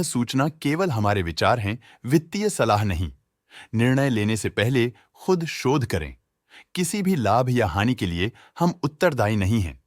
सूचना केवल हमारे विचार हैं, वित्तीय सलाह नहीं। निर्णय लेने से पहले खुद शोध करें। किसी भी लाभ या हानि के लिए हम उत्तरदायी नहीं हैं।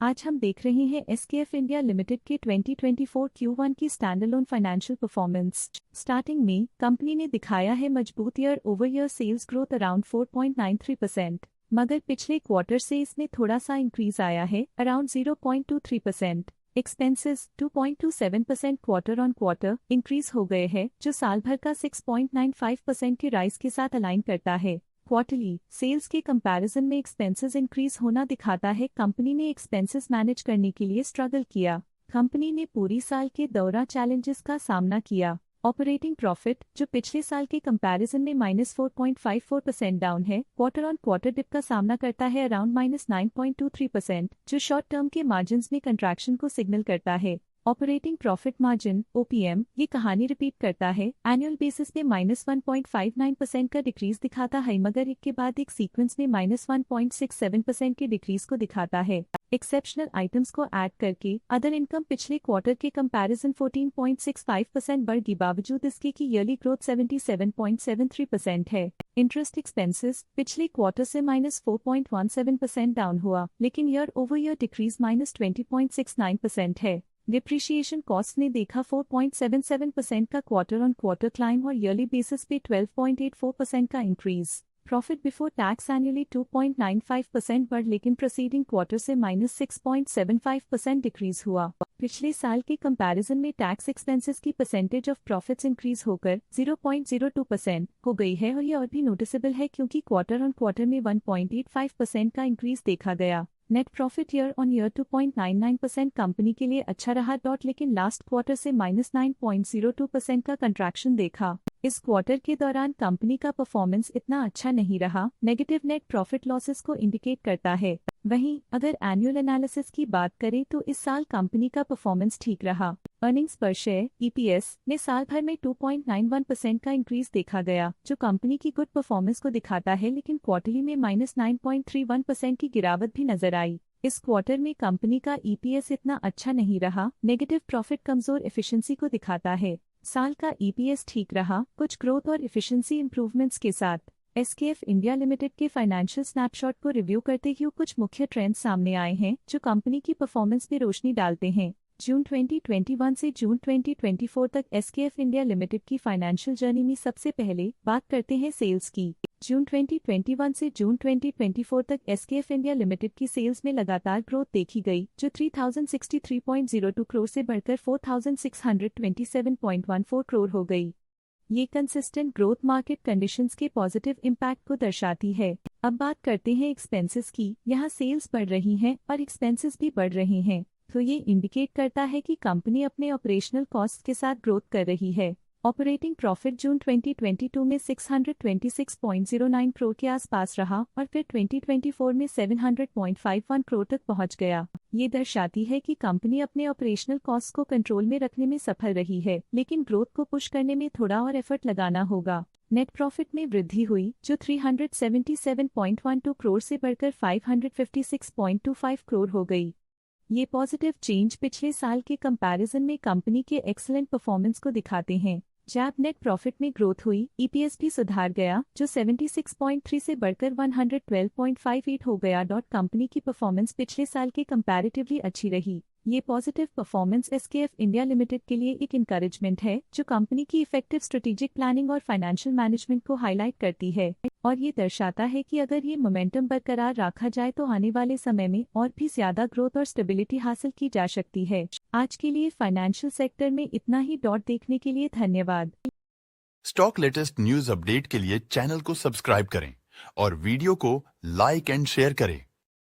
आज हम देख रहे हैं एसकेएफ इंडिया लिमिटेड के 2024 Q1 की स्टैंडअलोन फाइनेंशियल परफॉर्मेंस। स्टार्टिंग में कंपनी ने दिखाया है मजबूत year over year sales growth around 4.93%, मगर पिछले क्वार्टर से इसमें थोड़ा सा इंक्रीज आया है around 0.23%। Expenses 2.27% quarter on quarter increase हो गए हैं, जो साल भर का 6.95% के राइज के साथ अलाइन करता है। क्वार्टरली सेल्स के कंपैरिजन में एक्सपेंसेस इंक्रीज होना दिखाता है कंपनी ने एक्सपेंसेस मैनेज करने के लिए स्ट्रगल किया। कंपनी ने पूरी साल के दौरान चैलेंजेस का सामना किया। ऑपरेटिंग प्रॉफिट, जो पिछले साल के कंपैरिजन में -4.54% डाउन है, क्वार्टर ऑन क्वार्टर डिप का सामना करता है अराउंड -9.23%, जो शॉर्ट टर्म के मार्जिन्स में कंट्रैक्शन को सिग्नल करता है। ऑपरेटिंग प्रॉफिट मार्जिन OPM ये कहानी रिपीट करता है, एनुअल बेसिस पे -1.59% का डिक्रीज दिखाता है, मगर एक के बाद एक सीक्वेंस में -1.67% के डिक्रीज को दिखाता है। एक्सेप्शनल आइटम्स को ऐड करके अदर इनकम पिछले क्वार्टर के कंपैरिजन 14.65% बढ़ गई, बावजूद इसके की ईयरली ग्रोथ 77.73% है। इंटरेस्ट एक्सपेंसेस पिछले क्वार्टर से -4.17% डाउन हुआ, लेकिन ईयर ओवर ईयर डिक्रीज -20.69% है। डिप्रिशिएशन कॉस्ट ने देखा 4.77% का क्वार्टर ऑन क्वार्टर क्लाइम और ईयरली बेसिस पे 12.84% का increase. Profit before tax annually 2.95% बढ़, लेकिन प्रीसीडिंग क्वार्टर से -6.75% डिक्रीज हुआ। पिछले साल के कंपैरिजन में टैक्स एक्सपेंसेस की परसेंटेज ऑफ प्रॉफिट्स इंक्रीज होकर 0.02% हो गई है, और ये और भी नोटिसेबल है क्योंकि क्वार्टर ऑन क्वार्टर में 1.85% का इंक्रीज देखा गया। Net profit year on year 2.99% company के लिए अच्छा रहा, लेकिन लास्ट क्वार्टर से -9.02% का कंट्रैक्शन देखा। इस क्वार्टर के दौरान कंपनी का परफॉर्मेंस इतना अच्छा नहीं रहा, नेगेटिव नेट प्रॉफिट लॉसेस को इंडिकेट करता है। वहीं अगर एनुअल एनालिसिस की बात करें तो इस साल कंपनी का परफॉर्मेंस ठीक रहा। अर्निंग्स पर शेयर EPS में साल भर में 2.91% का इंक्रीज देखा गया, जो कंपनी की गुड परफॉर्मेंस को दिखाता है, लेकिन क्वार्टरली में -9.31% की गिरावट भी नजर आई। इस क्वार्टर में कंपनी का EPS इतना अच्छा नहीं रहा, नेगेटिव प्रॉफिट कमजोर एफिशिएंसी को दिखाता है। साल का EPS ठीक रहा, कुछ ग्रोथ और एफिशिएंसी इंप्रूवमेंट्स के साथ। एसकेएफ इंडिया लिमिटेड के फाइनेंशियल स्नैपशॉट को रिव्यू करते हुए कुछ मुख्य ट्रेंड्स सामने आए हैं, जो कंपनी की परफॉर्मेंस में रोशनी डालते हैं। जून 2021 से जून 2024 तक एसकेएफ इंडिया लिमिटेड की फाइनेंशियल जर्नी में सबसे पहले बात करते हैं सेल्स की। जून 2021 से जून 2024 तक एसकेएफ इंडिया लिमिटेड की सेल्स में लगातार ग्रोथ देखी गई, जो 3063.02 करोड़ से बढ़कर 4627.14 करोड़ हो गई। ये कंसिस्टेंट ग्रोथ मार्केट कंडीशंस के पॉजिटिव इम्पैक्ट को दर्शाती है। अब बात करते हैं एक्सपेंसेस की। यहाँ सेल्स बढ़ रही हैं और एक्सपेंसेस भी बढ़ रहे हैं, तो ये इंडिकेट करता है कि कंपनी अपने ऑपरेशनल कॉस्ट के साथ ग्रोथ कर रही है। ऑपरेटिंग प्रॉफिट जून 2022 में 626.09 करोड़ के आसपास रहा और फिर 2024 में 700.51 करोड़ तक पहुंच गया। ये दर्शाती है कि कंपनी अपने ऑपरेशनल कॉस्ट को कंट्रोल में रखने में सफल रही है, लेकिन ग्रोथ को पुश करने में थोड़ा और एफर्ट लगाना होगा। नेट प्रॉफिट में वृद्धि हुई, जो 377.12 करोड़ से बढ़कर 556.25 करोड़ हो गई। ये पॉजिटिव चेंज पिछले साल के कंपैरिजन में कंपनी के एक्सीलेंट परफॉर्मेंस को दिखाते हैं। जैब नेट प्रॉफिट में ग्रोथ हुई, EPS भी सुधार गया, जो 76.3 से बढ़कर 112.58 हो गया। कंपनी की परफॉर्मेंस पिछले साल के कंपैरेटिवली अच्छी रही। ये positive performance SKF India limited के लिए एक इंकरेजमेंट है, जो कंपनी की इफेक्टिव स्ट्रेटेजिक प्लानिंग और फाइनेंशियल मैनेजमेंट को हाईलाइट करती है, और ये दर्शाता है कि अगर ये मोमेंटम बरकरार रखा जाए तो आने वाले समय में और भी ज्यादा ग्रोथ और स्टेबिलिटी हासिल की जा सकती है। आज के लिए फाइनेंशियल सेक्टर में इतना ही। देखने के लिए धन्यवाद। स्टॉक लेटेस्ट न्यूज अपडेट के लिए चैनल को सब्सक्राइब करें और वीडियो को लाइक एंड शेयर करें।